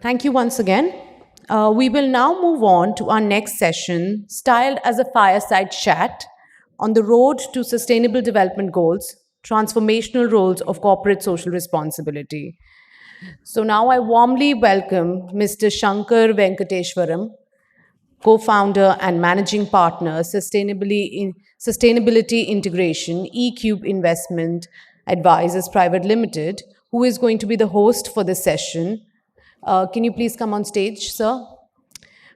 Thank you once again. We will now move on to our next session, styled as a fireside chat on the road to sustainable development goals, transformational roles of corporate social responsibility. So now I warmly welcome Mr. Shankar Venkateshwaram, co-founder and managing partner, Sustainability Integration, eCube Investment Advisors Private Limited, who is going to be the host for this session. Can you please come on stage, sir?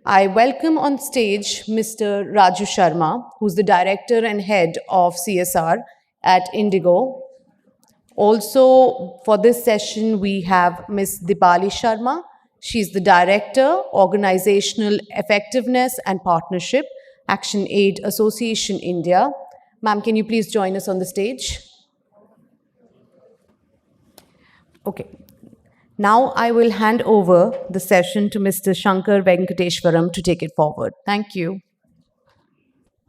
I welcome on stage Mr. Raju Sharma, who's the director and head of CSR at Indigo. Also, for this session, we have Ms. Dipali Sharma. She's the Director, Organizational Effectiveness and Partnership, Action Aid Association India. Ma'am, can you please join us on the stage? Okay. Now I will hand over the session to Mr. Shankar Venkateshwaram to take it forward. Thank you.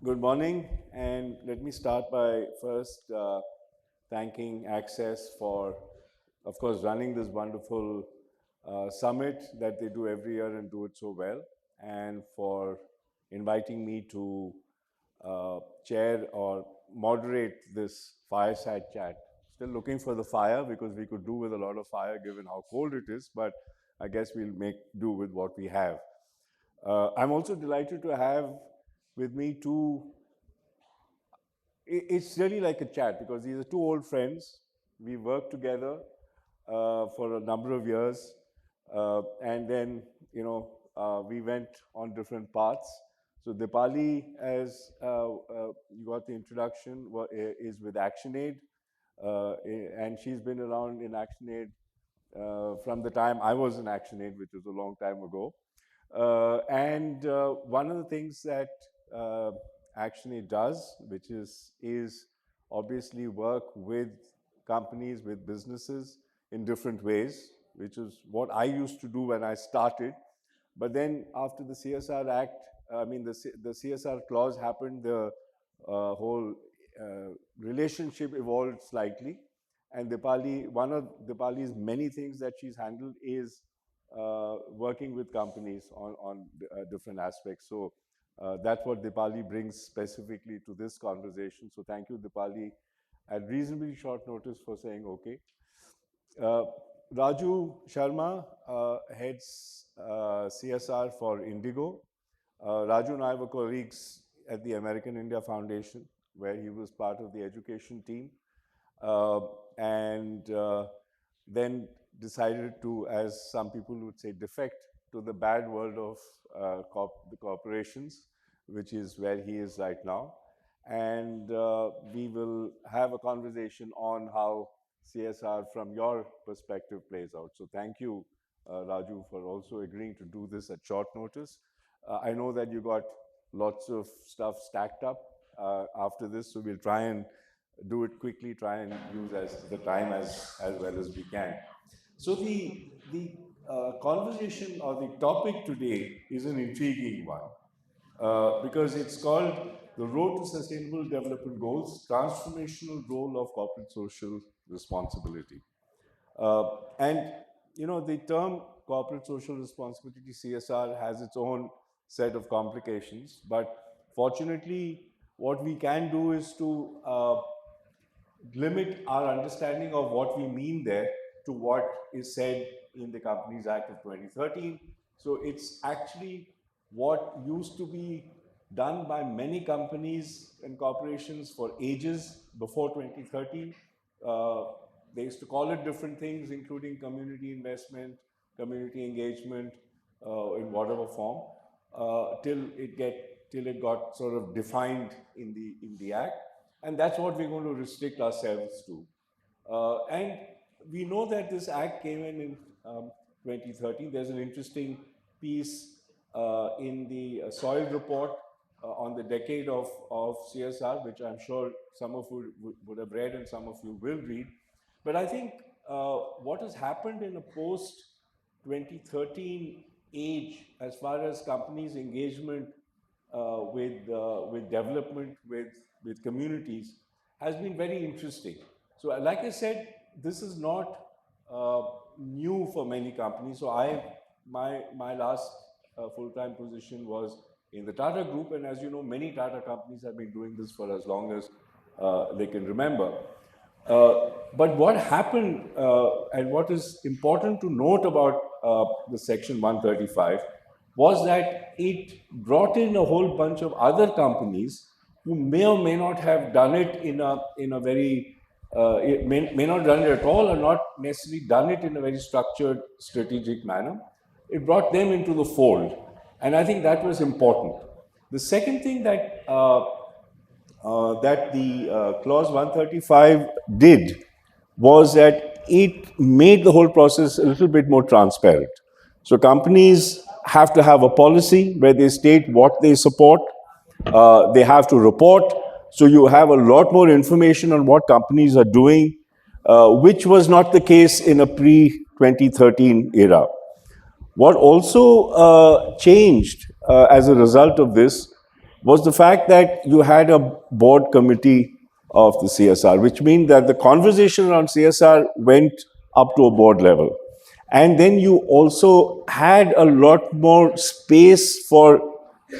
Good morning, and let me start by first thanking Access for, of course, running this wonderful summit that they do every year and do it so well, and for inviting me to chair or moderate this fireside chat. Still looking for the fire because we could do with a lot of fire given how cold it is, but I guess we'll make do with what we have. I'm also delighted to have with me two. It's really like a chat because these are two old friends. We worked together for a number of years, and then we went on different paths. So Dipali, as you got the introduction, is with ActionAid, and she's been around in ActionAid from the time I was in ActionAid, which was a long time ago. And one of the things that ActionAid does, which is obviously work with companies, with businesses in different ways, which is what I used to do when I started. But then after the CSR Act, the CSR clause happened, the whole relationship evolved slightly. And Dipali, one of Dipali's many things that she's handled is working with companies on different aspects. So that's what Dipali brings specifically to this conversation. So thank you, Dipali, at reasonably short notice for saying okay. Uh, Raju Sharma heads CSR for Indigo. Raju and I were colleagues at the American India Foundation, where he was part of the education team. And then decided to, as some people would say, defect to the bad world of the corporations, which is where he is right now. And we will have a conversation on how CSR from your perspective plays out. So thank you, Raju, for also agreeing to do this at short notice. I know that you got lots of stuff stacked up after this, so we'll try and do it quickly, try and use the time as well as we can. So the conversation or the topic today is an intriguing one because it's called The Road to Sustainable Development Goals, Transformational Role of Corporate Social Responsibility. And the term corporate social responsibility, CSR, has its own set of complications. But fortunately, what we can do is to limit our understanding of what we mean there to what is said in the Companies Act of 2013. So it's actually what used to be done by many companies and corporations for ages before 2013. They used to call it different things, including community investment, community engagement, in whatever form, till it got sort of defined in the act, and that's what we're going to restrict ourselves to. And we know that this act came in 2013. There's an interesting piece in the soil report on the decade of CSR, which I'm sure some of you would have read and some of you will read. But I think what has happened in a post 2013 age, as far as companies' engagement with development, with communities, has been very interesting. So, like I said, this is not new for many companies. So, I my last full-time position was in the Tata Group, and as you know, many Tata companies have been doing this for as long as they can remember. But what happened, and what is important to note about the Section 135, was that it brought in a whole bunch of other companies who may or may not have done it in a very it may not done it at all, or not necessarily done it in a very structured, strategic manner. It brought them into the fold, and I think that was important. The second thing that the clause 135 did was that it made the whole process a little bit more transparent. So companies have to have a policy where they state what they support. They have to report. So you have a lot more information on what companies are doing, which was not the case in a pre 2013 era. What also changed as a result of this was the fact that you had a board committee of the CSR, which means that the conversation around CSR went up to a board level. And then you also had a lot more space for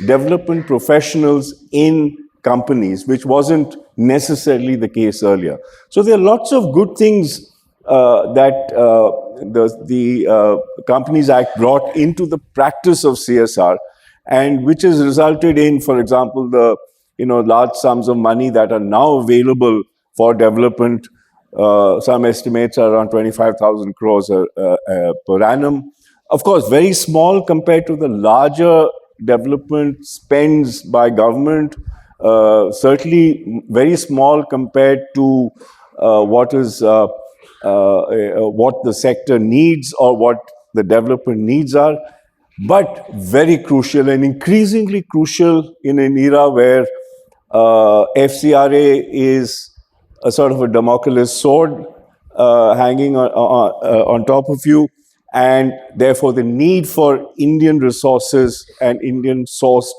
development professionals in companies, which wasn't necessarily the case earlier. So there are lots of good things that the Companies Act brought into the practice of CSR, and which has resulted in, for example, the large sums of money that are now available for development. Some estimates are around 25,000 crores per annum. Of course, very small compared to the larger development spends by government. Certainly very small compared to what the sector needs or what the development needs are, but very crucial and increasingly crucial in an era where FCRA is a sort of a Damocles sword hanging on top of you, and therefore the need for Indian resources and Indian sourced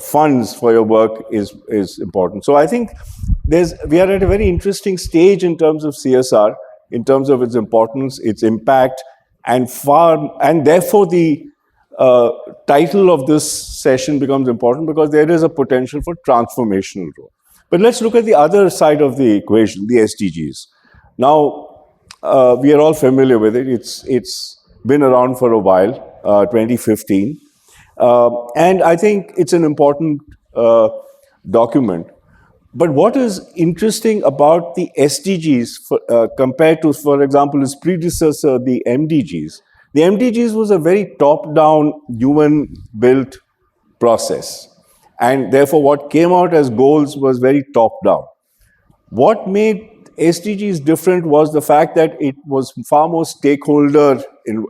funds for your work is important. So I think we are at a very interesting stage in terms of CSR, in terms of its importance, its impact, and therefore the uh, title of this session becomes important because there is a potential for transformational growth. But let's look at the other side of the equation, the SDGs. Now, we are all familiar with it. It's been around for a while, 2015. And I think it's an important document. But what is interesting about the SDGs compared to, for example, its predecessor, the MDGs? The MDGs was a very top-down, UN-built process. And therefore, what came out as goals was very top-down. What made SDGs different was the fact that it was far more stakeholder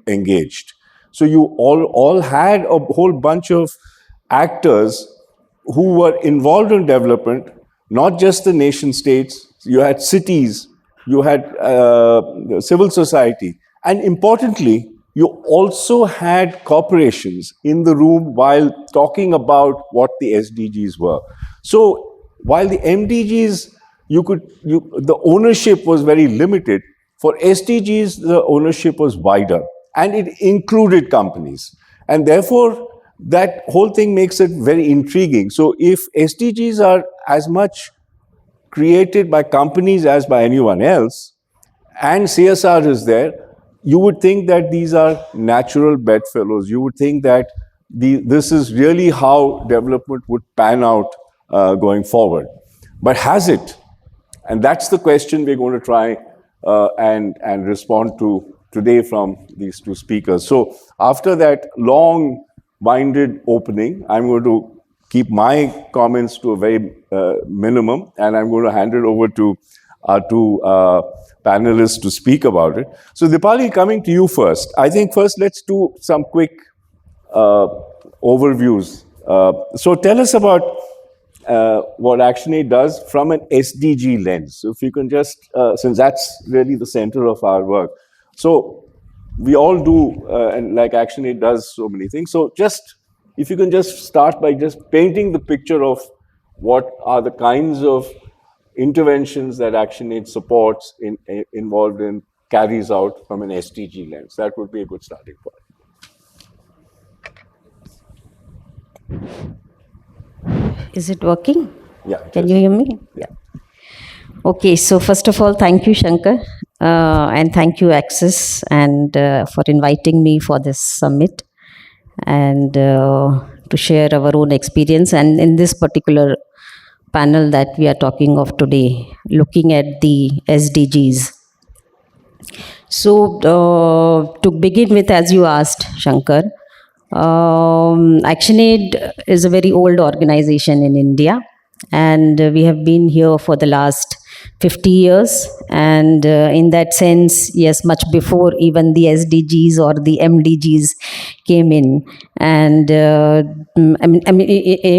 engaged. So you all had a whole bunch of actors who were involved in development, not just the nation states. You had cities, you had civil society, and importantly, you also had corporations in the room while talking about what the SDGs were. So while the MDGs, the ownership was very limited. For SDGs, the ownership was wider, and it included companies. And therefore, that whole thing makes it very intriguing. So if SDGs are as much created by companies as by anyone else, and CSR is there, you would think that these are natural bedfellows. You would think that this is really how development would pan out going forward. But has it? And that's the question we're going to try and respond to today from these two speakers. So after that long-winded opening, I'm going to keep my comments to a very minimum, and I'm going to hand it over to our two panelists to speak about it. So Dipali, coming to you first. I think first let's do some quick overviews. So tell us about what ActionAid does from an SDG lens. So if you can just, since that's really the center of our work. So we all do, and like ActionAid does so many things. So just, if you can just start by just painting the picture of what are the kinds of interventions that ActionAid supports, involved in, carries out from an SDG lens. That would be a good starting point. Is it working? Yeah, it Can you is. hear me? Yeah. Okay, so first of all, thank you, Shankar, and thank you, Access, and for inviting me for this summit and to share our own experience. And in this particular panel that we are talking of today, looking at the SDGs. So, to begin with, as you asked, Shankar, ActionAid is a very old organization in India, and we have been here for the last 50 years. And in that sense, yes, much before even the SDGs or the MDGs came in. And I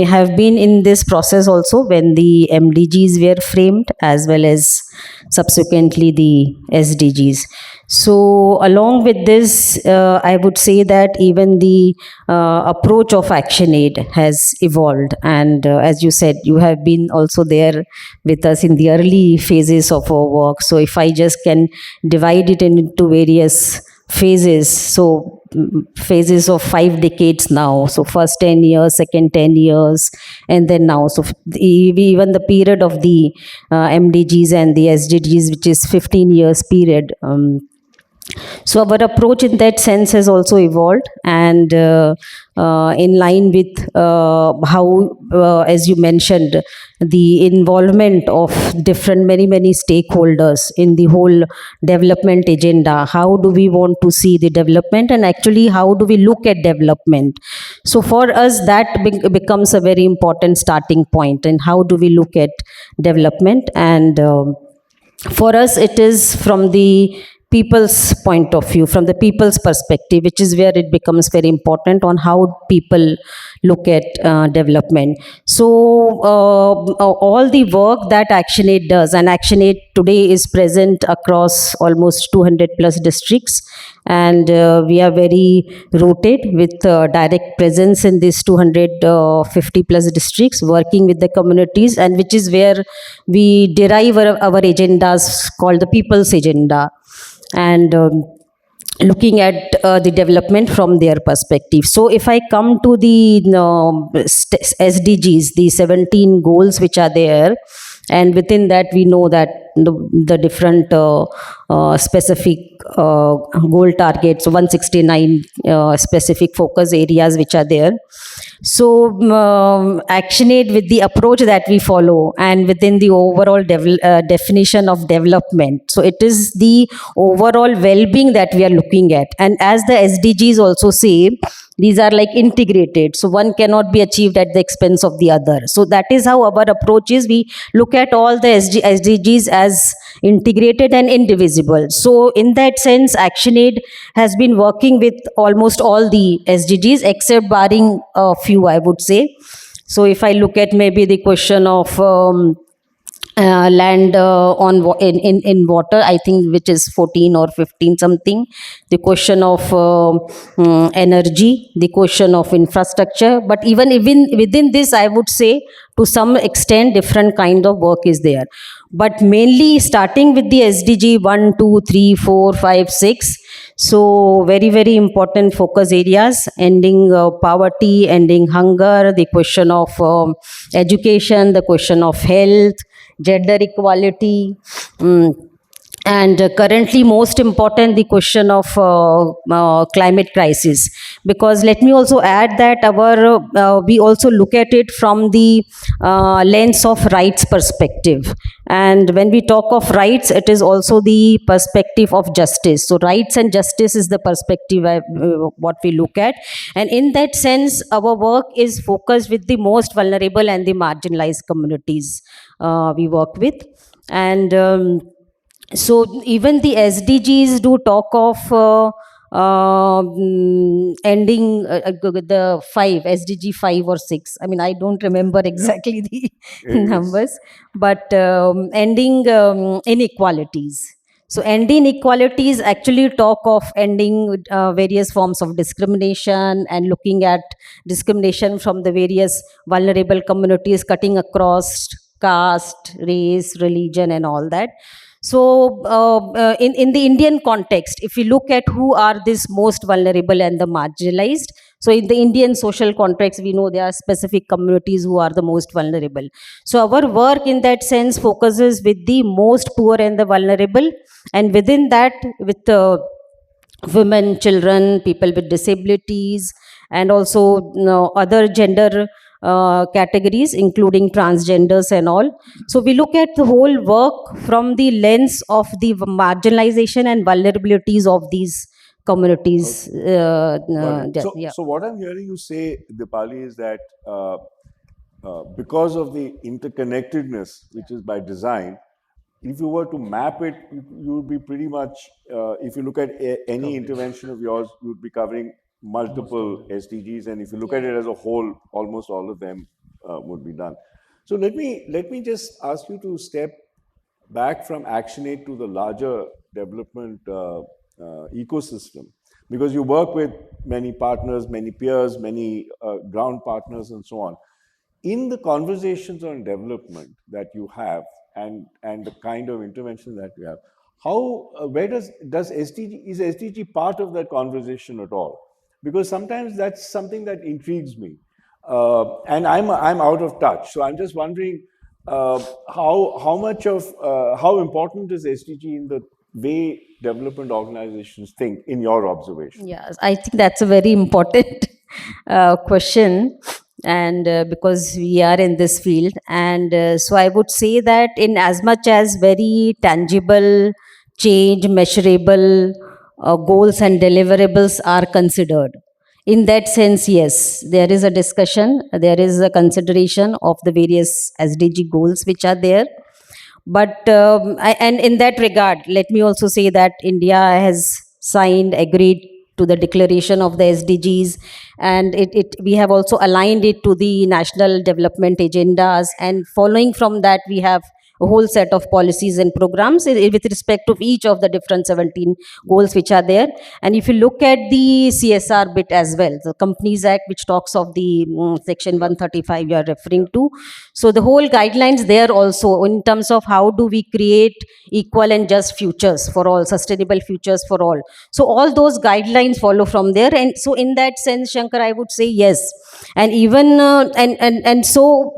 have been in this process also when the MDGs were framed, as well as subsequently the SDGs. So, along with this, I would say that even the approach of ActionAid has evolved. And as you said, you have been also there with us in the early phases of our work. So, if I just can divide it into various phases, so phases of 5 decades now. So, first 10 years, second 10 years, and then now. So, even the period of the MDGs and the SDGs, which is 15 years period. So our approach in that sense has also evolved, and in line with how, as you mentioned, the involvement of different many stakeholders in the whole development agenda. How do we want to see the development, and actually how do we look at development? So for us, that becomes a very important starting point. And how do we look at development? And for us it is from the people's point of view, from the people's perspective, which is where it becomes very important on how people look at development. So all the work that ActionAid does, and ActionAid today is present across almost 200 plus districts, and we are very rooted with direct presence in these 250 plus districts, working with the communities, and which is where we derive our agendas called the people's agenda. And looking at the development from their perspective. So, if I come to the SDGs, the 17 goals which are there, and within that we know that the different specific goal targets, 169 specific focus areas which are there. So, ActionAid, with the approach that we follow and within the overall definition of development. So, it is the overall well being that we are looking at. And as the SDGs also say, these are like integrated. So, one cannot be achieved at the expense of the other. So, that is how our approach is. We look at all the SDGs as integrated and indivisible. So, in that sense, ActionAid has been working with almost all the SDGs except barring a few, I would say. So, if I look at maybe the question of land in water, I think, which is 14 or 15 something, the question of energy, the question of infrastructure. But even within this, I would say to some extent different kind of work is there, but mainly starting with the SDG 1, 2, 3, 4, 5, 6. So very important focus areas: ending poverty, ending hunger, the question of education, the question of health, gender equality, and currently most important, the question of climate crisis. Because let me also add that our we also look at it from the lens of rights perspective. And when we talk of rights, it is also the perspective of justice. So rights and justice is the perspective what we look at. And in that sense, our work is focused with the most vulnerable and the marginalized communities we work with. And so even the SDGs do talk of ending the five SDG 5 or 6. I mean, I don't remember exactly the It's numbers, but ending inequalities. So, ending inequalities actually talk of ending various forms of discrimination and looking at discrimination from the various vulnerable communities, cutting across caste, race, religion, and all that. So, in the Indian context, if we look at who are these most vulnerable and the marginalized, So in the Indian social context, we know there are specific communities who are the most vulnerable. So our work in that sense focuses with the most poor and the vulnerable, and within that, with women, children, people with disabilities, and also, other gender categories, including transgenders and all. So we look at the whole work from the lens of the marginalization and vulnerabilities of these communities. Okay, got it. So, Yeah. so what I'm hearing you say, Dipali, is that because of the interconnectedness, which is by design, if you were to map it, you would be pretty much, if you look at any intervention of yours, you would be covering multiple SDGs, and if you look at it as a whole, almost all of them would be done. So let me just ask you to step back from Action Aid to the larger development ecosystem, because you work with many partners, many peers, many ground partners, and so on. In the conversations on development that you have, and the kind of intervention that you have, how where does SDG, is SDG part of that conversation at all? Because sometimes that's something that intrigues me, and I'm out of touch. So I'm just wondering, how much of how important is SDG in the way development organizations think, in your observation? Yes, I think that's a very important question, and because we are in this field, and so I would say that in as much as very tangible, change, measurable goals and deliverables are considered. In that sense, yes, there is a discussion, there is a consideration of the various SDG goals which are there. But and in that regard, let me also say that India has signed, agreed to the declaration of the SDGs, and we have also aligned it to the national development agendas. And following from that, we have a whole set of policies and programs with respect to each of the different 17 goals which are there. And if you look at the CSR bit as well, the Companies Act, which talks of the section Yeah, 135 you are yeah. referring to, so the whole guidelines there also in terms of how do we create equal and just futures for all, sustainable futures for all. So all those guidelines follow from there, and so in that sense, Shankar, I would say yes. And even and so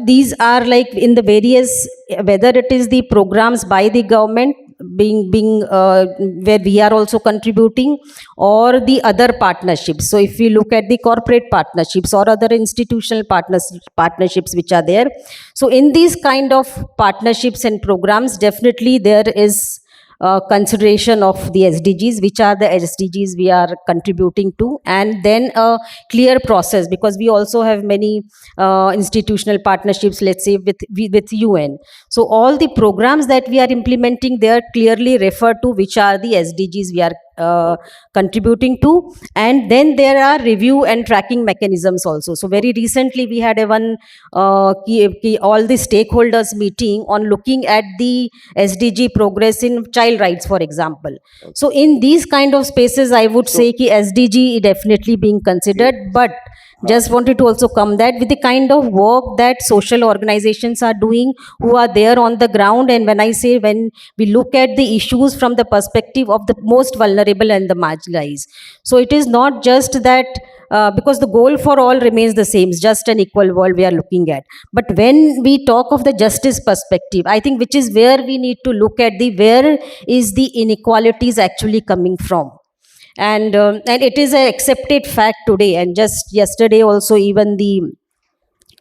these are like in the various, whether it is the programs by the government being where we are also contributing, or the other partnerships. So if we look at the corporate partnerships or other institutional partnerships which are there, so in these kind of partnerships and programs, definitely there is consideration of the SDGs, which are the SDGs we are contributing to, and then a clear process, because we also have many institutional partnerships, let's say with UN. So all the programs that we are implementing there clearly refer to which are the SDGs we are Okay, contributing to, and then there are review and tracking mechanisms also. So very okay, recently we had a one all the stakeholders meeting on looking at the SDG progress in child rights, for example. okay. So in these kind of spaces, I would say So, ki SDG is definitely being considered, yes. but just wanted to also come that with the kind of work that social organizations are doing, who are there on the ground. And when I say, when we look at the issues from the perspective of the most vulnerable and the marginalized, so it is not just that because the goal for all remains the same, it's just an equal world we are looking at. But when we talk of the justice perspective, I think which is where we need to look at the where is the inequalities actually coming from. And it is a accepted fact today, and just yesterday also, even the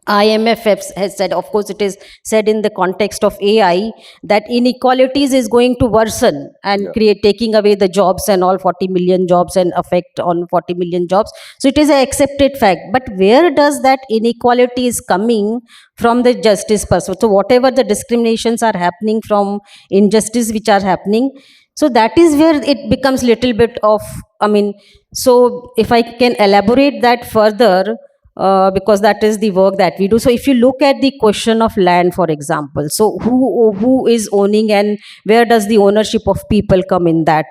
IMF has said, of course, it is said in the context of AI, that inequalities is going to worsen and Yeah. create, taking away the jobs and all 40 million jobs and affect on 40 million jobs. So it is an accepted fact. But where does that inequality is coming from the justice perspective? So whatever the discriminations are happening from injustice which are happening, so that is where it becomes little bit of, I mean, so if I can elaborate that further, because that is the work that we do. So if you look at the question of land, for example, so who is owning, and where does the ownership of people come in that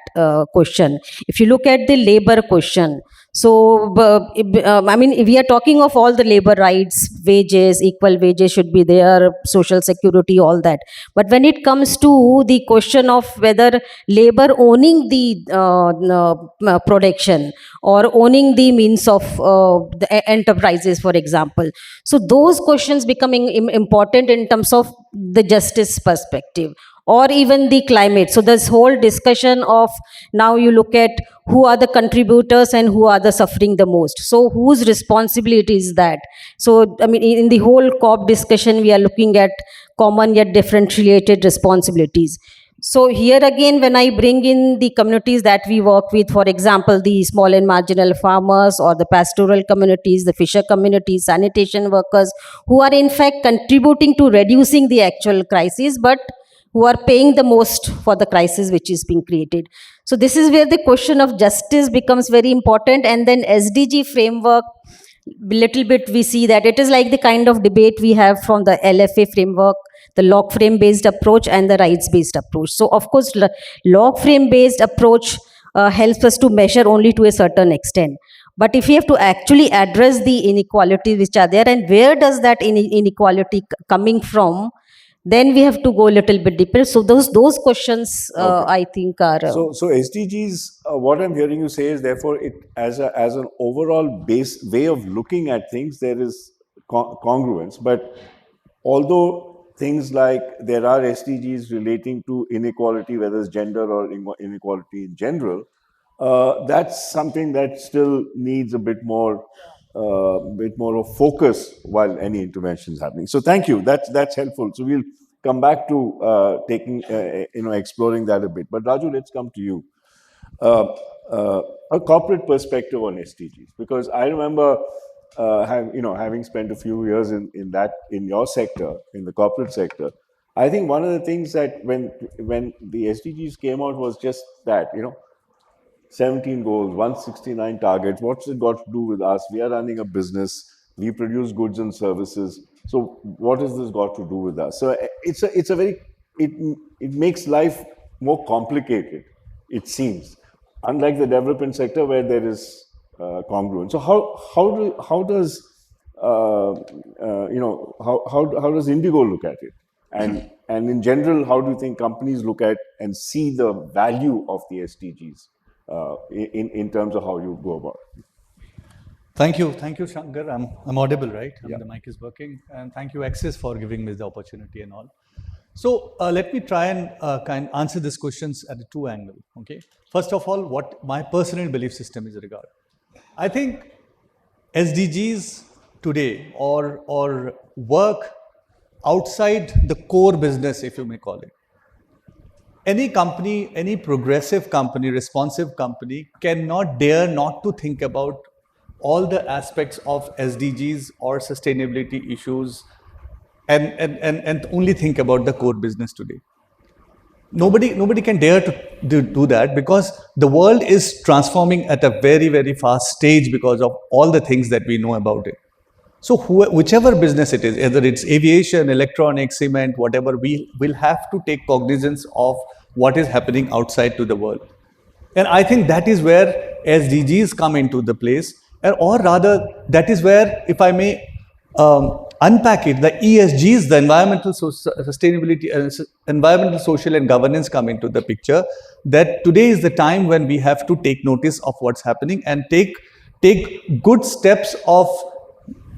question? If you look at the labor question, So, I mean, if we are talking of all the labor rights, wages, equal wages should be there, social security, all that. But when it comes to the question of whether labor owning the production or owning the means of enterprises, for example, so those questions becoming important in terms of the justice perspective, or even the climate. So this whole discussion of, now you look at who are the contributors and who are the suffering the most, so whose responsibility is that? So I mean, in the whole COP discussion, we are looking at common yet differentiated responsibilities. So here again, when I bring in the communities that we work with, for example, the small and marginal farmers, or the pastoral communities, the fisher communities, sanitation workers, who are in fact contributing to reducing the actual crisis, but who are paying the most for the crisis which is being created. So this is where the question of justice becomes very important. And then SDG framework, little bit we see that it is like the kind of debate we have from the LFA framework, the log frame based approach and the rights based approach. So of course, log frame based approach helps us to measure only to a certain extent. But if we have to actually address the inequalities which are there, and where does that inequality coming from, then we have to go a little bit deeper. So those questions, Okay. I think, are So SDGs, what I'm hearing you say is, therefore, it as an overall base way of looking at things, there is congruence. But although things like there are SDGs relating to inequality, whether it's gender or inequality in general, that's something that still needs a bit more of focus while any intervention is happening. So thank you. That's helpful. So we'll come back to taking exploring that a bit. But Raju, let's come to you. Uh, a corporate perspective on SDGs, because I remember having spent a few years in your sector, in the corporate sector. I think one of the things that when the SDGs came out was just that, 17 goals, 169 targets. What's it got to do with us? We are running a business. We produce goods and services. So what has this got to do with us? So it's a very it it makes life more complicated. It seems, unlike the development sector where there is congruence. So how does how does Indigo look at it? And in general, how do you think companies look at and see the value of the SDGs in terms of how you go about it? Thank you, Shankar. I'm audible, right? The mic is working, and thank you, Axis, for giving me the opportunity and all. So let me try and kind answer these questions at a two angle. Okay. First of all, what my personal belief system is regard. I think SDGs today or work outside the core business, if you may call it. Any company, any progressive company, responsive company cannot dare not to think about all the aspects of SDGs or sustainability issues and only think about the core business today. Nobody can dare to do that, because the world is transforming at a very, very fast stage because of all the things that we know about it. So whichever business it is, either it's aviation, electronics, cement, whatever, we will have to take cognizance of what is happening outside to the world. And I think that is where SDGs come into the place, or rather, that is where, if I may unpack it, the ESGs, the environmental sustainability, environmental, social, and governance come into the picture. That today is the time when we have to take notice of what's happening and take good steps of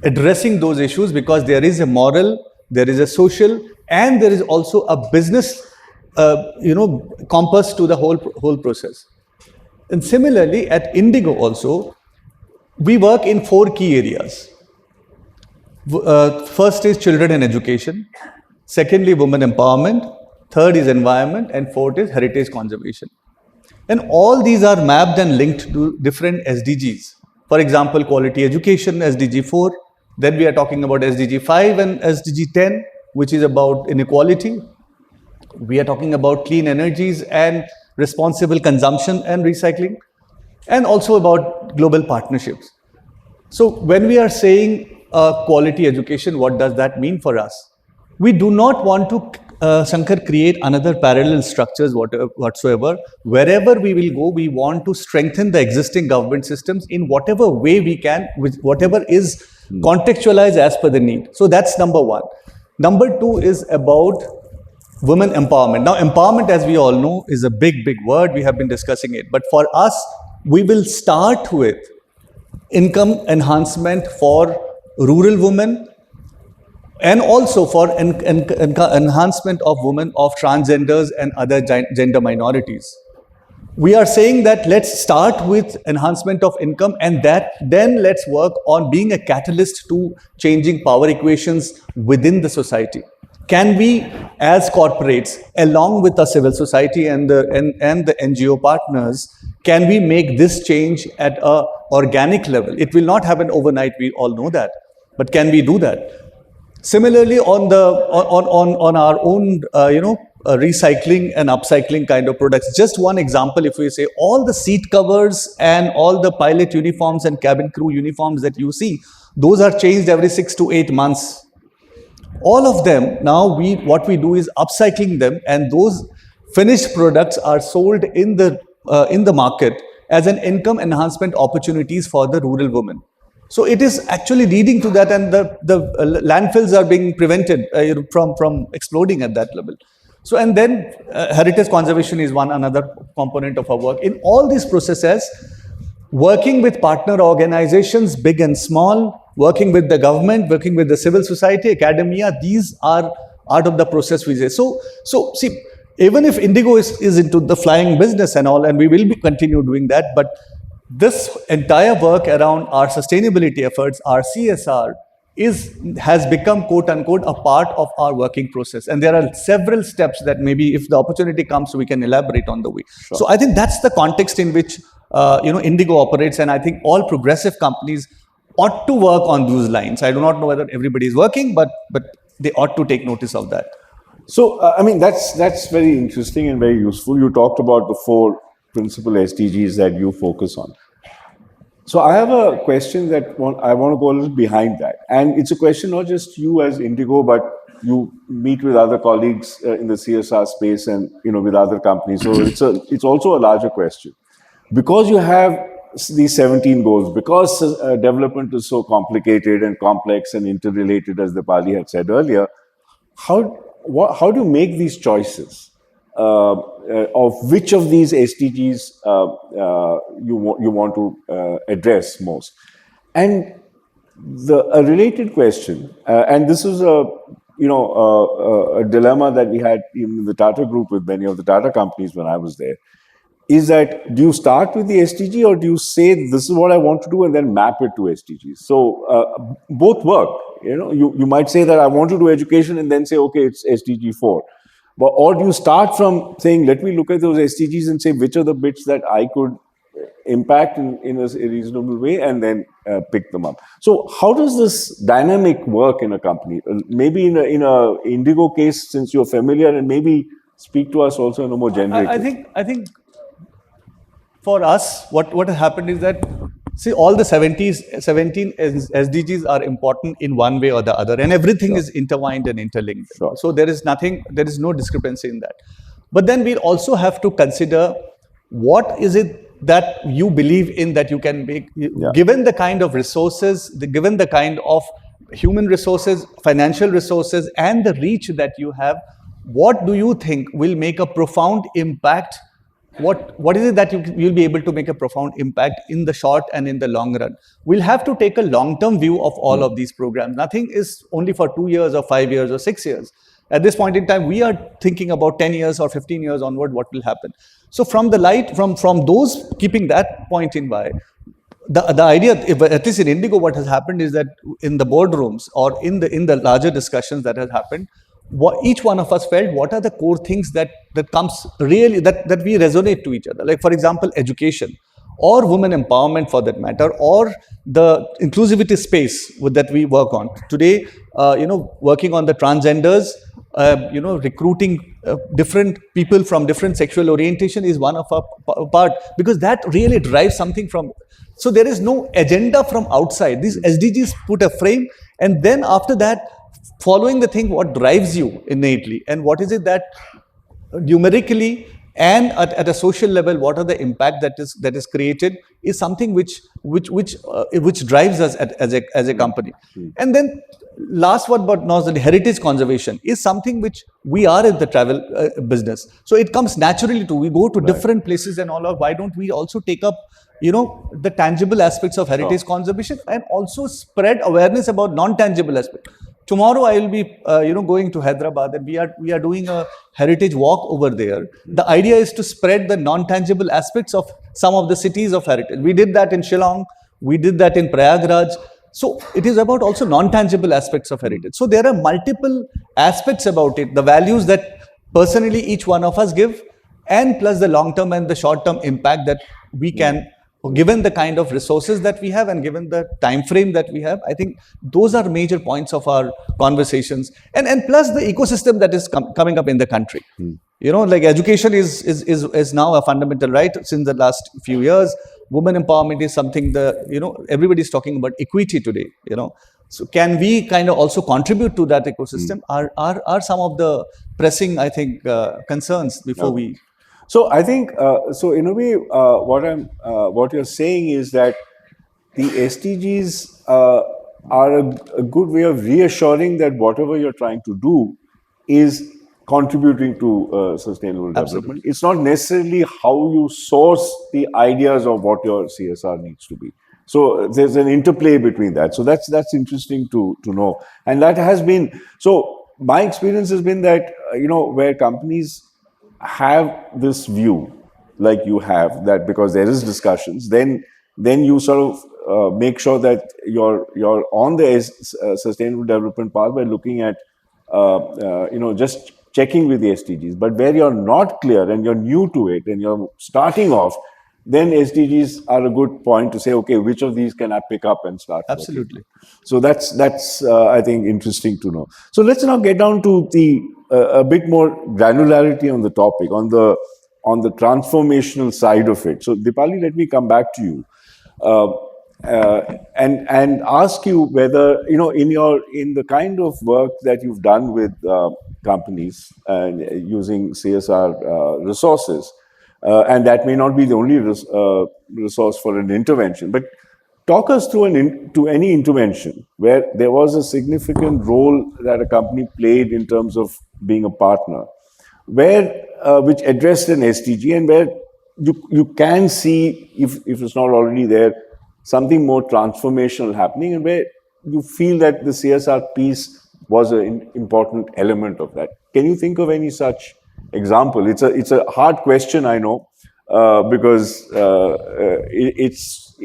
addressing those issues, because there is a moral, there is a social, and there is also a business, compass to the whole process. And similarly, at Indigo also, we work in 4 key areas. First is children and education. Secondly, women empowerment. Third is environment, and fourth is heritage conservation. And all these are mapped and linked to different SDGs. For example, quality education, SDG 4. Then we are talking about SDG 5 and SDG 10, which is about inequality. We are talking about clean energies and responsible consumption and recycling, and also about global partnerships. So when we are saying quality education, what does that mean for us? We do not want to Shankar, create another parallel structures whatsoever. Wherever we will go, we want to strengthen the existing government systems in whatever way we can, with whatever is contextualized as per the need. So that's number one. Number two is about women empowerment. Now, empowerment, as we all know, is a big, big word. We have been discussing it. But for us, we will start with income enhancement for rural women, and also for enhancement of women of transgenders and other gender minorities. We are saying that let's start with enhancement of income, and that then let's work on being a catalyst to changing power equations within the society. Can we, as corporates, along with the civil society and the NGO partners, can we make this change at a organic level? It will not happen overnight, we all know that, but can we do that? Similarly, on our own, recycling and upcycling kind of products. Just one example, if we say all the seat covers and all the pilot uniforms and cabin crew uniforms that you see, those are changed every 6 to 8 months. All of them now, what we do is upcycling them, and those finished products are sold in the market as an income enhancement opportunities for the rural women. So it is actually leading to that, and the landfills are being prevented from exploding at that level. So, and then heritage conservation is another component of our work. In all these processes, working with partner organizations, big and small, working with the government, working with the civil society, academia, these are out of the process we say. So see, even if Indigo is into the flying business and all, and we will be continue doing that, but this entire work around our sustainability efforts, our CSR, has become quote unquote a part of our working process. And there are several steps that maybe if the opportunity comes, we can elaborate on the way. Sure. So I think that's the context in which Indigo operates, and I think all progressive companies ought to work on those lines. I do not know whether everybody is working, but they ought to take notice of that. So, I mean, that's very interesting and very useful. You talked about the 4 principal SDGs that you focus on. So I have a question that I want to go a little behind that. And it's a question not just you as Indigo, but you meet with other colleagues in the CSR space and, with other companies. So it's also a larger question. Because you have these 17 goals, because development is so complicated and complex and interrelated, as the Pali had said earlier, how do you make these choices of which of these SDGs you want to address most? And a related question, and this is a dilemma that we had in the Tata Group with many of the Tata companies when I was there, is that do you start with the SDG, or do you say this is what I want to do and then map it to SDGs? So both work. You might say that I want to do education and then say, okay, it's SDG 4. Or do you start from saying, let me look at those SDGs and say which are the bits that I could impact in a reasonable way, and then pick them up. So how does this dynamic work in a company? Maybe in a Indigo case, since you're familiar, and maybe speak to us also in a more generic way. I think for us, what has happened is that, see, all the 17 SDGs are important in one way or the other, and everything is intertwined and interlinked. Sure. So there is no discrepancy in that. But then we also have to consider what is it that you believe in that you can make, given the kind of resources, given the kind of human resources, financial resources, and the reach that you have, what do you think will make a profound impact? What is it that you'll be able to make a profound impact in the short and in the long run? We'll have to take a long-term view of all of these programs. Nothing is only for 2 years or 5 years or 6 years. At this point in time, we are thinking about 10 years or 15 years onward, what will happen. So from those, keeping that point in mind, the idea, at least in Indigo, what has happened is that in the boardrooms or in the larger discussions that has happened, each one of us felt what are the core things that comes really that we resonate to each other. Like, for example, education or women empowerment for that matter, or the inclusivity space that we work on today. Working on the transgenders, recruiting different people from different sexual orientation is one of our part, because that really drives something from. So there is no agenda from outside. These SDGs put a frame, and then after that, following the thing what drives you innately, and what is it that numerically and at a social level, what are the impact that is created, is something which drives us as a company. And then last but not the heritage conservation is something which we are in the travel business, so it comes naturally to we go to different places and all of, why don't we also take up the tangible aspects of heritage conservation and also spread awareness about non-tangible aspects. Tomorrow I will be going to Hyderabad, and we are doing a heritage walk over there. The idea is to spread the non-tangible aspects of some of the cities of heritage. We did that in Shillong, we did that in Prayagraj. So it is about also non-tangible aspects of heritage. So there are multiple aspects about it, the values that personally each one of us give, and plus the long-term and the short-term impact that we can, given the kind of resources that we have and given the time frame that we have. I think those are major points of our conversations, and plus the ecosystem that is coming up in the country. Like education is now a fundamental right since the last few years. Women empowerment is something that everybody is talking about equity today. So can we kind of also contribute to that ecosystem? Are some of the pressing, I think, concerns before we. So I think, so in a way, what you're saying is that the SDGs are a good way of reassuring that whatever you're trying to do is contributing to sustainable development. It's not necessarily how you source the ideas of what your CSR needs to be. So there's an interplay between that. So that's interesting to know. And that has been, so my experience has been that, where companies have this view, like you have, that because there is discussions, then you sort of make sure that you're on the sustainable development path by looking at, just checking with the SDGs. But where you're not clear and you're new to it and you're starting off, then SDGs are a good point to say, okay, which of these can I pick up and start? Absolutely. So that's I think interesting to know. So let's now get down to the a bit more granularity on the topic, on the transformational side of it. So Dipali, let me come back to you and ask you whether in the kind of work that you've done with companies and using CSR resources. And that may not be the only resource for an intervention, but talk us through to any intervention where there was a significant role that a company played in terms of being a partner, where which addressed an SDG, and where you can see, if it's not already there, something more transformational happening, and where you feel that the CSR piece was an important element of that. Can you think of any such example? It's a hard question, I know, because it's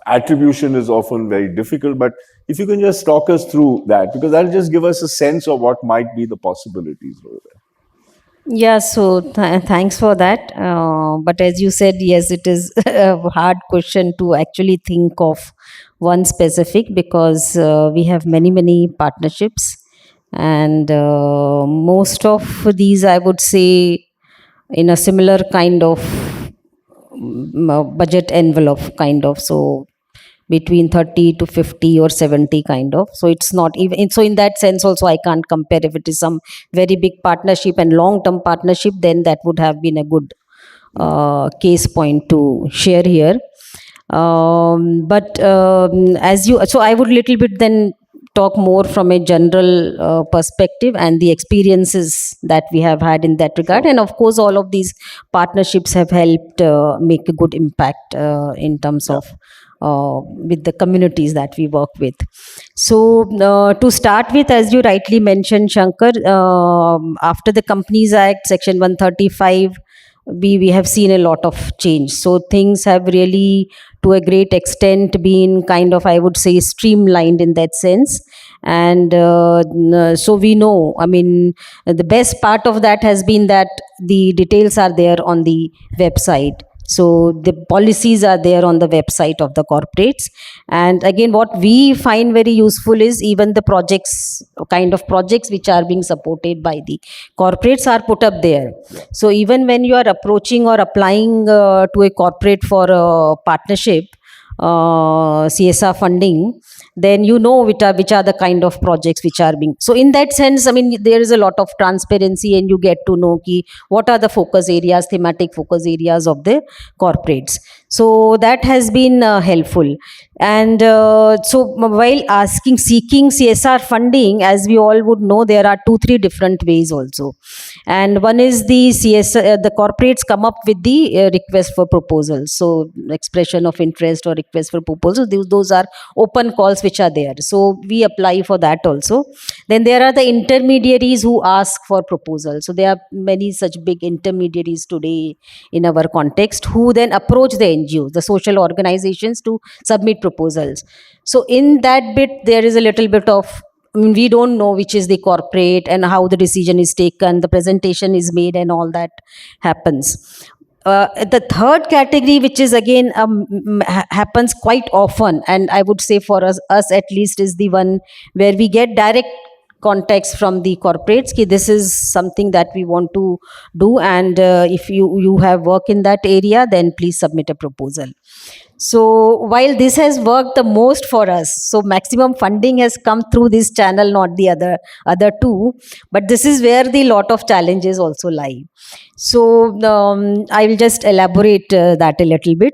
attribution is often very difficult. But if you can just talk us through that, because that'll just give us a sense of what might be the possibilities over there. Yeah, so thanks for that. But as you said, yes, it is a hard question to actually think of one specific, because we have many partnerships, and most of these, I would say, in a similar kind of budget envelope, kind of. So between 30 to 50 or 70, kind of. So it's not even, so in that sense also I can't compare. If it is some very big partnership and long term partnership, then that would have been a good case point to share here. But as you, so I would little bit then talk more from a general perspective and the experiences that we have had in that regard. And of course, all of these partnerships have helped make a good impact in terms of with the communities that we work with. So to start with, as you rightly mentioned, Shankar, after the Companies Act, Section 135, we have seen a lot of change. So things have really, to a great extent, been kind of, I would say, streamlined in that sense. And so we know, I mean, the best part of that has been that the details are there on the website. So the policies are there on the website of the corporates. And again, what we find very useful is even the projects, kind of projects which are being supported by the corporates are put up there. So even when you are approaching or applying to a corporate for a partnership, CSR funding, then you know which are the kind of projects which are being. So in that sense, I mean, there is a lot of transparency, and you get to know ki what are the focus areas, thematic focus areas of the corporates. So that has been helpful. And so while seeking CSR funding, as we all would know, there are 2 3 different ways also. And one is the CSR, the corporates come up with the request for proposals. So expression of interest or request for proposals, those are open calls which are there. So we apply for that also. Then there are the intermediaries who ask for proposals. So there are many such big intermediaries today in our context who then approach the NGOs, the social organizations, to submit proposals. So in that bit, there is a little bit of, I mean, we don't know which is the corporate and how the decision is taken, the presentation is made, and all that happens. The third category, which is again happens quite often, and I would say for us at least, is the one where we get direct context from the corporates ki this is something that we want to do, and if you have work in that area, then please submit a proposal. So while this has worked the most for us, so maximum funding has come through this channel, not the other two, but this is where the lot of challenges also lie. So I will just elaborate that a little bit.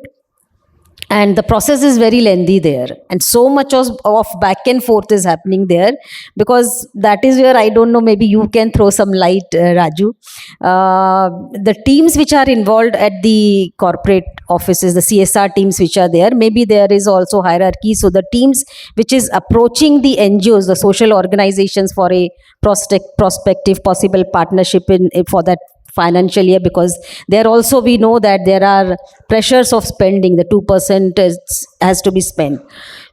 And the process is very lengthy there, and so much of back and forth is happening there, because that is where, I don't know, maybe you can throw some light, Raju. The teams which are involved at the corporate offices, the CSR teams which are there, maybe there is also hierarchy. So the teams which is approaching the NGOs, the social organizations, for a prospective possible partnership for that financial year, because there also we know that there are pressures of spending, the 2% has to be spent.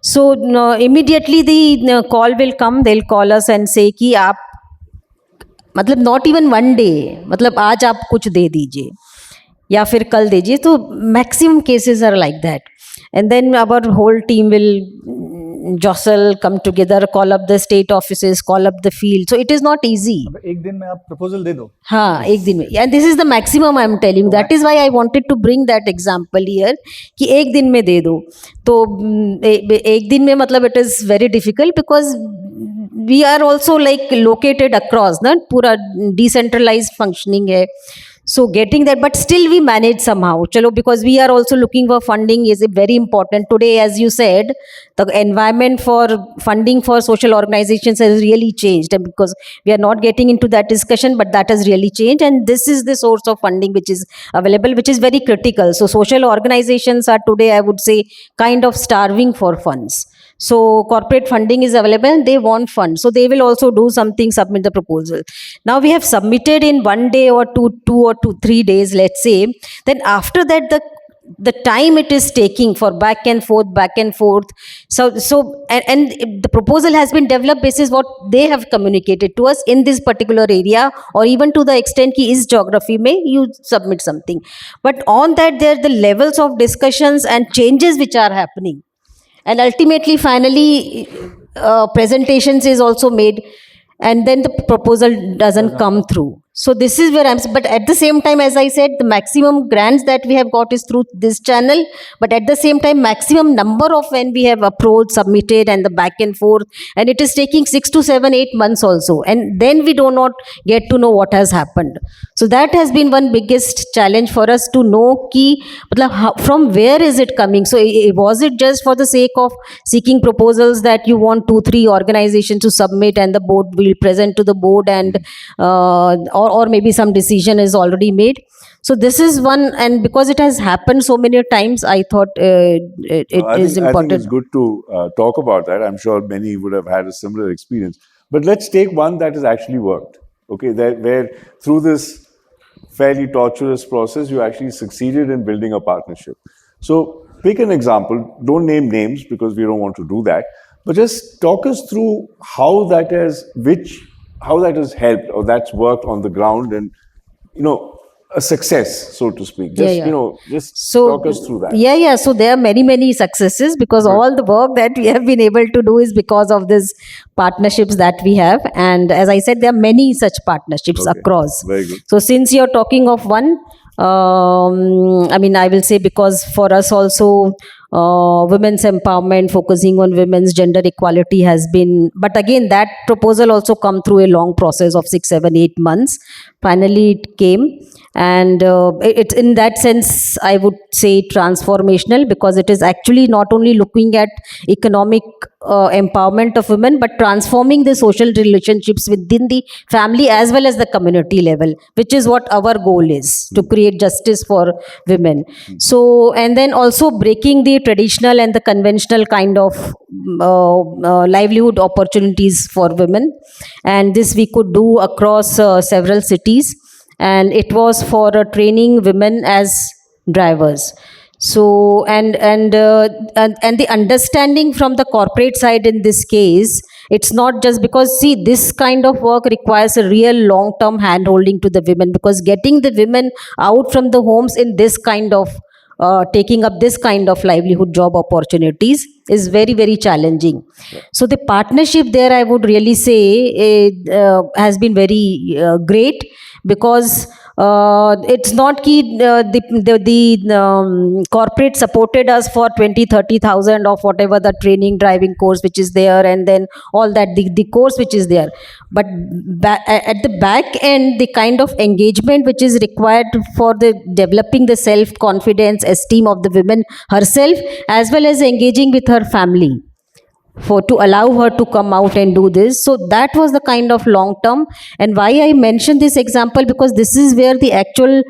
So immediately the call will come, they'll call us and say कि आप, मतलब not even one day, मतलब आज आप कुछ दे दीजिए या फिर कल दीजिए. तो maximum cases are like that. And then our whole team will jostle, come together, call up the state offices, call up the field. So it is not easy. एक दिन में आप proposal दे दो. हाँ, एक दिन में. And this is the maximum I am telling you. That is why I wanted to bring that example here कि एक दिन में दे दो. तो एक दिन में मतलब it is very difficult, because we are also like located across, ना पूरा decentralized functioning है. So getting that, but still we manage somehow. Chalo, because we are also looking for funding is very important. Today, as you said, the environment for funding for social organizations has really changed, and because we are not getting into that discussion, but that has really changed. And this is the source of funding which is available, which is very critical. So social organizations are today, I would say, kind of starving for funds. So corporate funding is available and they want funds. So they will also do something, submit the proposal. Now we have submitted in 1 day or 3 days, let's say. Then after that, the time it is taking for back and forth. So and the proposal has been developed basis what they have communicated to us in this particular area, or even to the extent ki is geography may you submit something. But on that, there are the levels of discussions and changes which are happening. And ultimately, finally, presentations is also made, and then the proposal doesn't come through. So this is where but at the same time, as I said, the maximum grants that we have got is through this channel, but at the same time, maximum number of when we have approached, submitted, and the back and forth, and it is taking 6 to 7, 8 months also, and then we do not get to know what has happened. So that has been one biggest challenge for us to know ki, from where is it coming. So was it just for the sake of seeking proposals that you want 2, 3 organizations to submit, and the board will present to the board, and or maybe some decision is already made. So this is one, and because it has happened so many times, I thought it is important. I think it's good to talk about that. I'm sure many would have had a similar experience. But let's take one that has actually worked. Okay, where through this fairly torturous process, you actually succeeded in building a partnership. So pick an example. Don't name names because we don't want to do that. But just talk us through how that has helped, or that's worked on the ground, and a success, so to speak. Just talk us through that. Yeah. So there are many successes, because all the work that we have been able to do is because of these partnerships that we have. And as I said, there are many such partnerships across. Very good. So since you're talking of one, I mean, I will say, because for us also, women's empowerment, focusing on women's gender equality has been, but again, that proposal also come through a long process of 6, 7, 8 months. Finally, it came, and it's in that sense, I would say transformational, because it is actually not only looking at economic empowerment of women, but transforming the social relationships within the family as well as the community level, which is what our goal is, to create justice for women. So, and then also breaking the traditional and the conventional kind of livelihood opportunities for women. And this we could do across several cities. And it was for training women as drivers. So, and the understanding from the corporate side in this case, it's not just because, see, this kind of work requires a real long term hand holding to the women, because getting the women out from the homes in this kind of taking up this kind of livelihood job opportunities is very, very challenging. So the partnership there, I would really say, has been very great, because it's not key, the corporate supported us for 20, 30,000 of whatever the training driving course which is there, and then all that, the course which is there. But at the back end, the kind of engagement which is required for the developing the self confidence, esteem of the women herself, as well as engaging with her family, for to allow her to come out and do this. So that was the kind of long term. And why I mention this example, because this is where the actual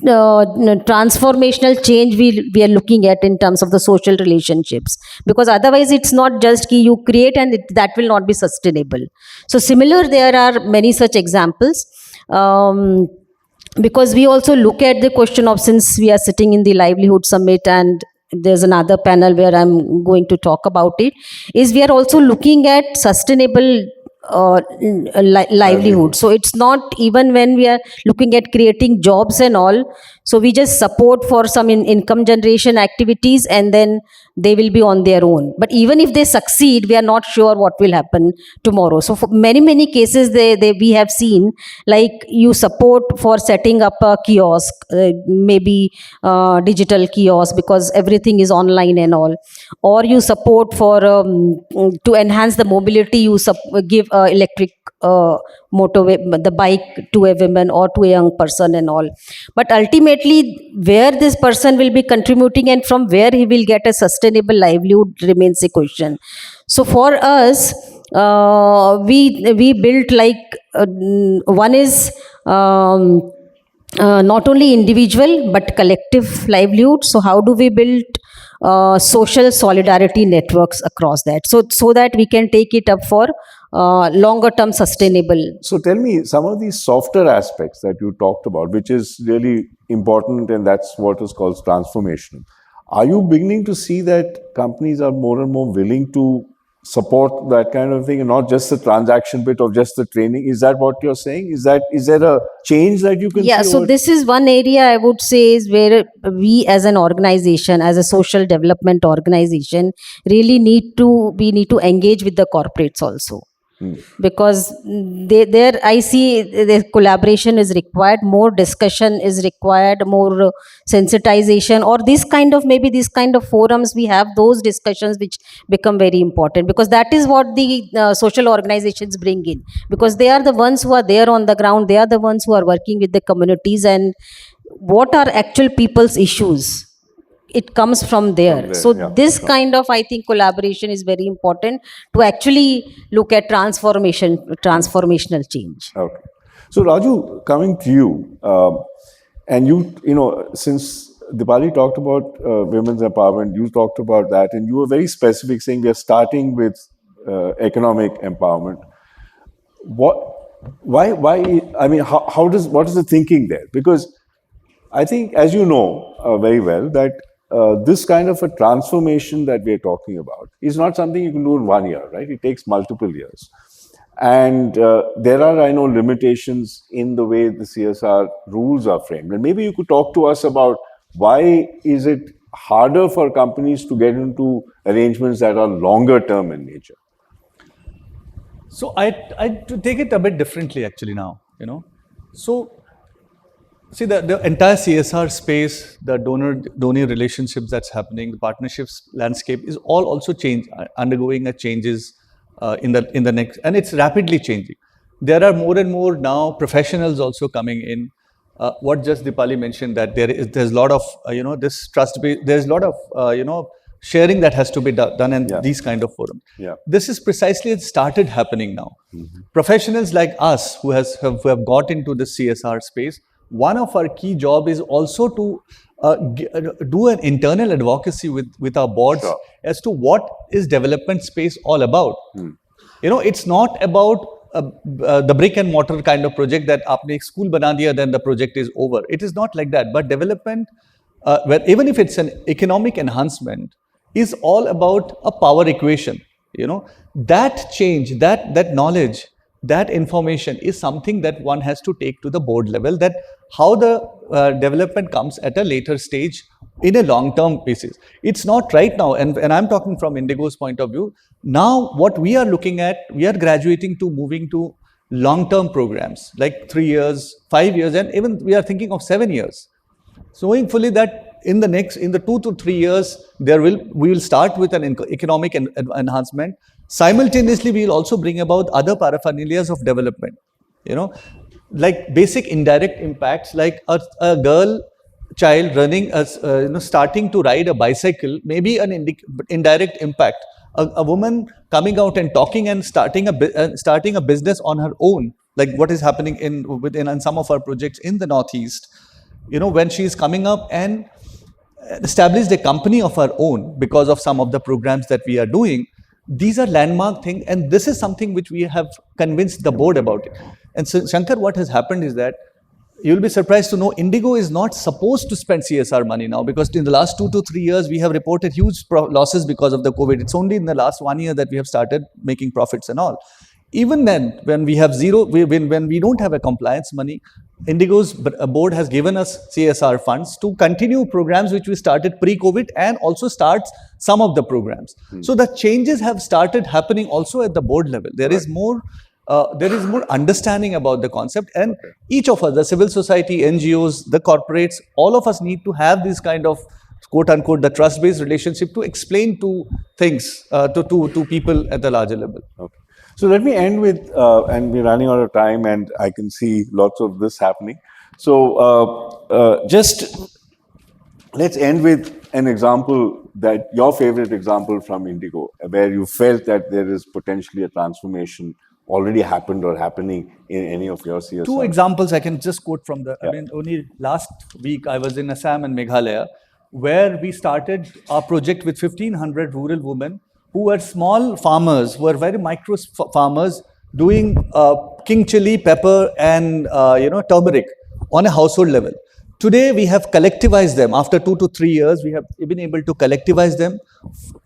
transformational change we are looking at in terms of the social relationships, because otherwise it's not just ki you create and that will not be sustainable. So similar, there are many such examples. Because we also look at the question of, since we are sitting in the livelihood summit, and there's another panel where I'm going to talk about it, is we are also looking at sustainable livelihood. So it's not even when we are looking at creating jobs and all, so we just support for some income generation activities, and then they will be on their own. But even if they succeed, we are not sure what will happen tomorrow. So for many cases, we have seen, like, you support for setting up a kiosk, maybe digital kiosk, because everything is online and all, or you support for to enhance the mobility, you give electric motorway, the bike to a woman or to a young person and all. But ultimately, where this person will be contributing and from where he will get a sustainable livelihood remains a question. So for us, we built, like, one is not only individual but collective livelihood. So how do we build social solidarity networks across that, so that we can take it up for longer term sustainable. So tell me some of these softer aspects that you talked about, which is really important, and that's what is called transformational. Are you beginning to see that companies are more and more willing to support that kind of thing, and not just the transaction bit of just the training? Is that what you're saying? Is there a change that you can Yeah, see? so this is one area I would say is where we as an organization, as a social development organization, really need to engage with the corporates also. Because there I see the collaboration is required, more discussion is required, more sensitization, or this kind of, maybe this kind of forums, we have those discussions which become very important, because that is what the social organizations bring in, because they are the ones who are there on the ground, they are the ones who are working with the communities, and what are actual people's issues, it comes from there. So yeah, this kind of, I think, collaboration is very important to actually look at transformational change. Okay. So Raju, coming to you, and since Dipali talked about women's empowerment, you talked about that, and you were very specific, saying we are starting with economic empowerment. Why? I mean, what is the thinking there? Because I think, as you know very well, that this kind of a transformation that we're talking about is not something you can do in 1 year, right? It takes multiple years. And there are, I know, limitations in the way the CSR rules are framed. And maybe you could talk to us about why is it harder for companies to get into arrangements that are longer term in nature? So I to take it a bit differently actually now, So See, the entire CSR space, the donor relationships that's happening, the partnerships landscape is all also undergoing a changes in the next, and it's rapidly changing. There are more and more now professionals also coming in. What just Dipali mentioned, that there's a lot of this trust base. There's a lot of sharing that has to be done in these kind of forums. Yeah. This is precisely it started happening now. Professionals like us who have got into the CSR space, one of our key job is also to do an internal advocacy with our boards Sure. as to what is development space all about. It's not about the brick and mortar kind of project that aapne ek school bana diya, then the project is over. It is not like that. But development, where even if it's an economic enhancement, is all about a power equation. That change, that knowledge, that information is something that one has to take to the board level, that how the development comes at a later stage in a long-term basis. It's not right now, and I'm talking from Indigo's point of view. Now, what we are looking at, we are graduating to moving to long-term programs, like 3 years, 5 years, and even we are thinking of 7 years. Knowing fully that in the 2 to 3 years, we will start with an economic enhancement. Simultaneously, we will also bring about other paraphernalias of development. Like basic indirect impacts, like a child running, starting to ride a bicycle, maybe an indirect impact. A woman coming out and talking and starting a business on her own, like what is happening in some of our projects in the Northeast. When she is coming up and established a company of our own because of some of the programs that we are doing, these are landmark things, and this is something which we have convinced the board about it. And so, Shankar, what has happened is that you'll be surprised to know Indigo is not supposed to spend CSR money now, because in the last 2 to 3 years, we have reported huge losses because of the COVID. It's only in the last 1 year that we have started making profits and all. Even then, when we have when we don't have a compliance money, Indigo's board has given us CSR funds to continue programs which we started pre-COVID, and also starts some of the programs. So the changes have started happening also at the board level. There is more understanding about the concept, and each of us, the civil society, NGOs, the corporates, all of us need to have this kind of quote unquote the trust-based relationship to explain to things to people at the larger level. Okay. So let me end with, and we're running out of time, and I can see lots of this happening. So just let's end with an example, that your favorite example from Indigo, where you felt that there is potentially a transformation already happened or happening in any of your CSR. Two examples I can just quote from only last week I was in Assam and Meghalaya, where we started our project with 1,500 rural women who were small farmers, who were very micro farmers, doing king chili, pepper, and turmeric on a household level. Today, we have collectivized them. After 2 to 3 years, we have been able to collectivize them,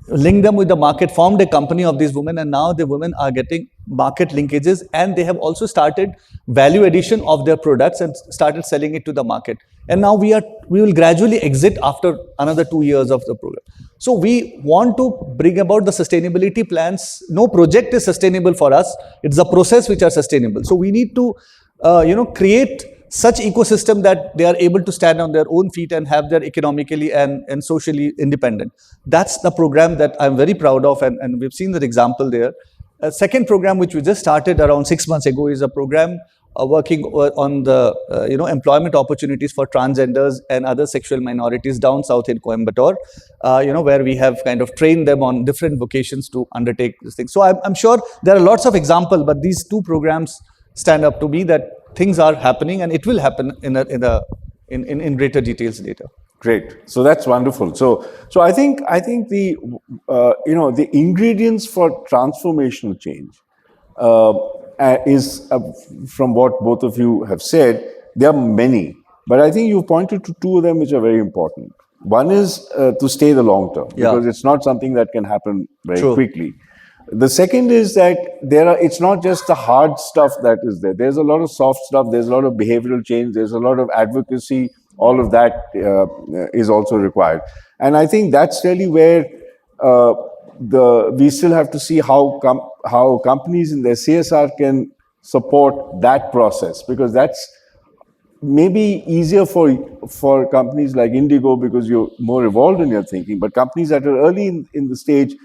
link them with the market, formed a company of these women, and now the women are getting market linkages, and they have also started value addition of their products and started selling it to the market. And now we will gradually exit after another 2 years of the program. So we want to bring about the sustainability plans. No project is sustainable for us. It's the process which are sustainable. So we need to, create such ecosystem that they are able to stand on their own feet and have their economically and socially independent. That's the program that I'm very proud of, and we've seen the example there. A second program which we just started around 6 months ago is a program working on the employment opportunities for transgenders and other sexual minorities down south in Coimbatore, where we have kind of trained them on different vocations to undertake this thing. So I'm sure there are lots of examples, but these two programs stand up to me that things are happening, and it will happen in greater details later. Great. So that's wonderful. So I think the the ingredients for transformational change is from what both of you have said. There are many, but I think you've pointed to two of them which are very important. One is to stay the long term, because it's not something that can happen very quickly. The second is that it's not just the hard stuff that is there. There's a lot of soft stuff. There's a lot of behavioral change. There's a lot of advocacy. All of that is also required. And I think that's really where we still have to see how companies in their CSR can support that process, because that's maybe easier for companies like Indigo because you're more evolved in your thinking, but companies that are early in the stage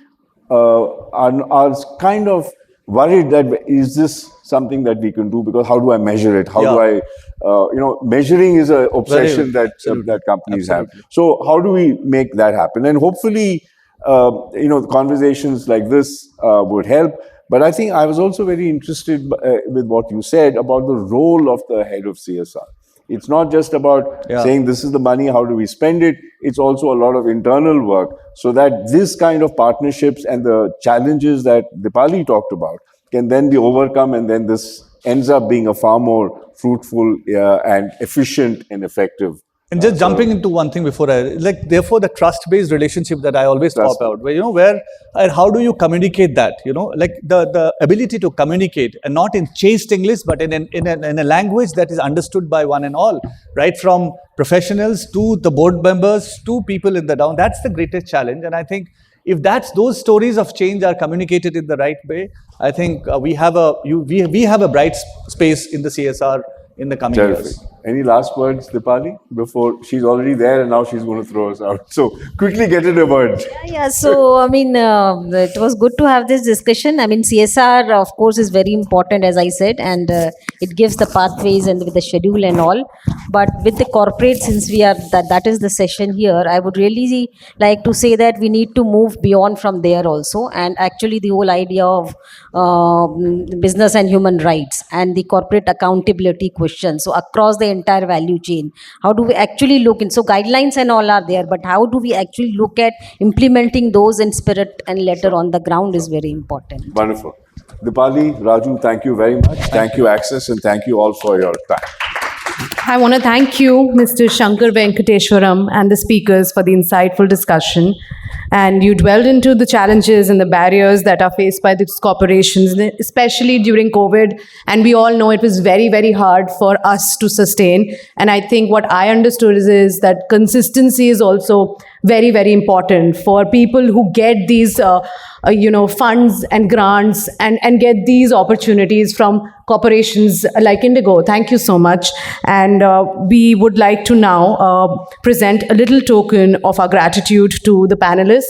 are kind of worried that is this something that we can do, because how do I measure it? How do Yeah. I, measuring is an obsession that Absolutely. that companies have. Absolutely. So how do we make that happen? And hopefully, conversations like this would help. But I think I was also very interested with what you said about the role of the head of CSR. It's not just about Yeah. saying this is the money, how do we spend it? It's also a lot of internal work so that this kind of partnerships and the challenges that Dipali talked about can then be overcome, and then this ends up being a far more fruitful and efficient and effective. And just jumping into one thing before therefore the trust-based relationship that I always talk about, where how do you communicate that, like the ability to communicate, and not in chaste English, but in a language that is understood by one and all, right from professionals to the board members to people in the down. That's the greatest challenge. And I think if those stories of change are communicated in the right way, I think we have a bright space in the CSR in the coming years. Any last words, Dipali, before she's already there and now she's going to throw us out? So quickly get in a word. Yeah. So, I mean, it was good to have this discussion. I mean, CSR, of course, is very important, as I said, and it gives the pathways and with the schedule and all. But with the corporate, since we are that is the session here, I would really like to say that we need to move beyond from there also. And actually, the whole idea of business and human rights and the corporate accountability question. So, across the entire value chain, how do we actually look in? So, guidelines and all are there, but how do we actually look at implementing those in spirit and letter on the ground is very important. Wonderful. Dipali, Raju, thank you very much. Thank you, Access, and thank you all for your time. I want to thank you, Mr. Shankar Venkateshwaram, and the speakers for the insightful discussion. And you dwelled into the challenges and the barriers that are faced by these corporations, especially during COVID. And we all know it was very, very hard for us to sustain. And I think what I understood is that consistency is also very, very important for people who get these funds and grants and get these opportunities from corporations like Indigo. Thank you so much. And we would like to now present a little token of our gratitude to the panelists.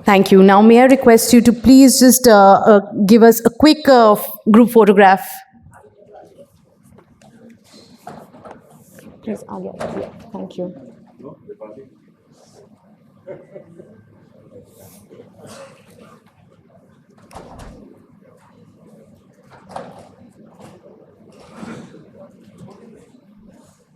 Thank you. Now, may I request you to please just give us a quick group photograph. Please, yeah, thank you.